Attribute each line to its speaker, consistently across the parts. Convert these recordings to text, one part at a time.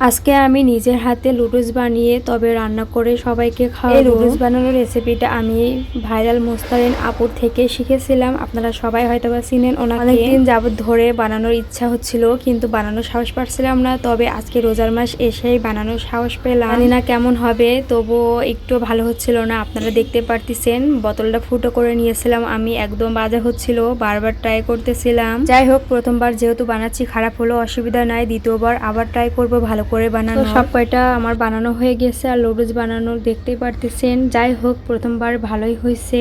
Speaker 1: আজকে আমি নিজের হাতে লুডুস বানিয়ে তবে রান্না করে সবাইকে খাওয়াবো। এই লুডুস বানানোর রেসিপিটা আমি ভাইরাল মোস্তারিন আপুর থেকে শিখেছিলাম। আপনারা সবাই হয়তো বা চিনেন ওনাকে। অনেকদিন যাবত ধরে বানানোর ইচ্ছা হচ্ছিল, কিন্তু বানানোর সাহস পাচ্ছিলাম না। তবে আজকে রোজার মাস এসেই বানানোর সাহস পেলাম। জানি না কেমন হবে, তবুও একটু ভালো হচ্ছিল না। আপনারা দেখতে পারতেছেন বোতলটা ফুটো করে নিয়েছিলাম আমি, একদম বাজে হচ্ছিল, বারবার ট্রাই করতেছিলাম। যাই হোক, প্রথমবার যেহেতু বানাচ্ছি খারাপ হলো অসুবিধা নাই, দ্বিতীয়বার আবার ট্রাই করবো ভালো করে বানানো। সব কয়টা আমার বানানো হয়ে গেছে, আর লুডুস বানানো দেখতেই পারতেছেন। যাই হোক, প্রথমবার ভালোই হয়েছে,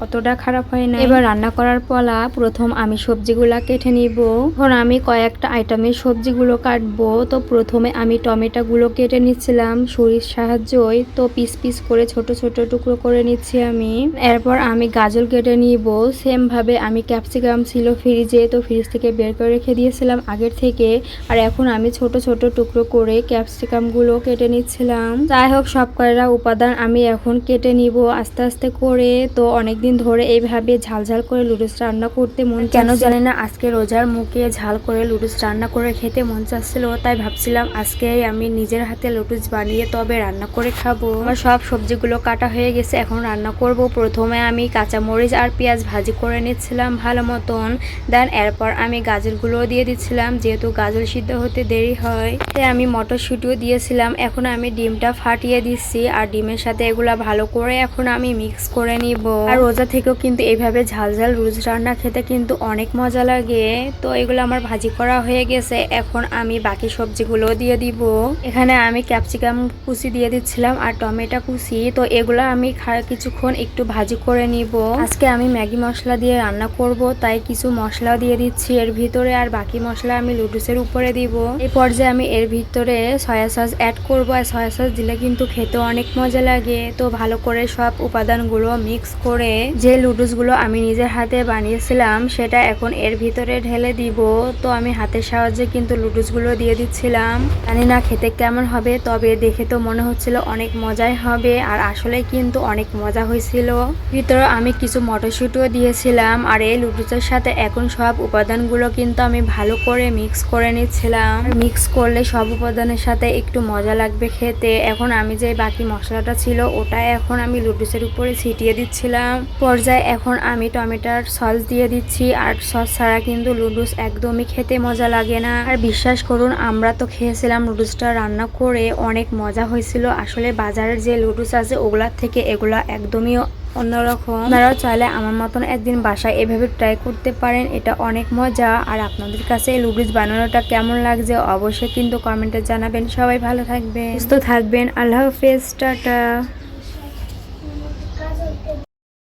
Speaker 1: অতটা খারাপ হয় না। এবার রান্না করার পালা। প্রথম আমি সবজিগুলা কেটে নিব। এখন আমি কয়েকটা আইটেমের সবজিগুলো কাটবো। তো প্রথমে আমি টমেটোগুলো কেটে নিচ্ছিলাম ছুরির সাহায্যই। তো পিস পিস করে ছোট ছোট টুকরো করে নিচ্ছি আমি। এরপর আমি গাজর কেটে নিব। সেম ভাবে আমি ক্যাপসিকাম ছিল ফ্রিজে, তো ফ্রিজ থেকে বের করে রেখে দিয়েছিলাম আগের থেকে। আর এখন আমি ছোট ছোট টুকরো করে ক্যাপসিকাম গুলো কেটে নিচ্ছিলাম। যাই হোক, সব কয়টা উপাদান আমি এখন কেটে নিব আস্তে আস্তে করে। তো অনেকদিন ধরে এইভাবে ঝাল ঝাল করে লুডুস রান্না করতে মন কেন জানি না, আজকে রোজার মুখে ঝাল করে লুডুস রান্না করে খেতে মন চাচ্ছিল। তাই ভাবছিলাম আজকে আমি নিজের হাতে লুডুস বানিয়ে তবে রান্না করে খাবো। আমার সব সবজিগুলো কাটা হয়ে গেছে, এখন রান্না করব। প্রথমে আমি কাঁচামরিচ আর পেঁয়াজ ভাজি করে নিচ্ছিলাম ভালো মতন। দেন এরপর আমি গাজরগুলো দিয়ে দিচ্ছিলাম, যেহেতু গাজর সিদ্ধ হতে দেরি হয়। তাই আমি মটরশুঁটিও দিয়েছিলাম। এখন আমি ডিমটা ফাটিয়ে দিচ্ছি, আর ডিমের সাথে এগুলা ভালো করে এখন আমি মিক্স করে নিব। আর রোজা থেকেও কিন্তু এইভাবে ঝাল ঝাল লুডুস রান্না খেতে কিন্তু অনেক মজা লাগে। তো এগুলো আমার ভাজি করা হয়ে গেছে, এখন আমি বাকি সবজিগুলো দিয়ে দিব। এখানে আমি ক্যাপসিকাম কুচি দিয়ে দিচ্ছিলাম আর টমেটো কুচি। তো এগুলো আমি কিছুক্ষণ একটু ভাজি করে নিব। আজকে আমি ম্যাগি মশলা দিয়ে রান্না করব, তাই কিছু মশলা দিয়ে দিচ্ছি এর ভিতরে, আর বাকি মশলা আমি লুডুসের উপরে দিব। এই পর্যায়ে আমি এর ভিতরে সয়া সস অ্যাড করব, আর সয়া সস দিলে কিন্তু খেতে অনেক মজা লাগে। তো ভালো করে সব উপাদানগুলো মিক্স করে যে লুডুসগুলো আমি নিজের হাতে বানিয়েছিলাম সেটা এখন এর ভিতরে ঢেলে দিব। তো আমি হাতের সাহায্যে কিন্তু লুডুসগুলো দিয়ে দিচ্ছিলাম। জানি না খেতে কেমন হবে, তবে দেখে তো মনে হচ্ছিল অনেক মজাই হবে, আর আসলে কিন্তু অনেক মজা হয়েছিল। ভিতরে আমি কিছু মটরশুঁটিও দিয়েছিলাম। আর এই লুডুসের সাথে এখন সব উপাদানগুলো কিন্তু আমি ভালো করে মিক্স করে নিচ্ছিলাম। মিক্স করলে সব উপাদানের সাথে একটু মজা লাগবে খেতে। এখন আমি যে বাকি মশলাটা ছিল ওটা এখন আমি লুডুসের উপরে ছিটিয়ে দিচ্ছিলাম। পর্যায়ে এখন আমি টমেটোর সস দিয়ে দিচ্ছি, আর সস ছাড়া কিন্তু লুডুস একদমই খেতে মজা লাগে না। আর বিশ্বাস করুন, আমরা তো খেয়েছিলাম লুডুসটা রান্না করে, অনেক মজা হয়েছিল। আসলে বাজারের যে লুডুস আছে ওগুলার থেকে এগুলা একদমই অন্যরকম। আপনারাও চাইলে আমার মতন একদিন বাসায় এভাবে ট্রাই করতে পারেন, এটা অনেক মজা। আর আপনাদের কাছে এই লুডুস বানানোটা কেমন লাগছে অবশ্যই কিন্তু কমেন্টে জানাবেন। সবাই ভালো থাকবেন, সুস্থ থাকবেন। আল্লাহ হাফেজ, টাটা।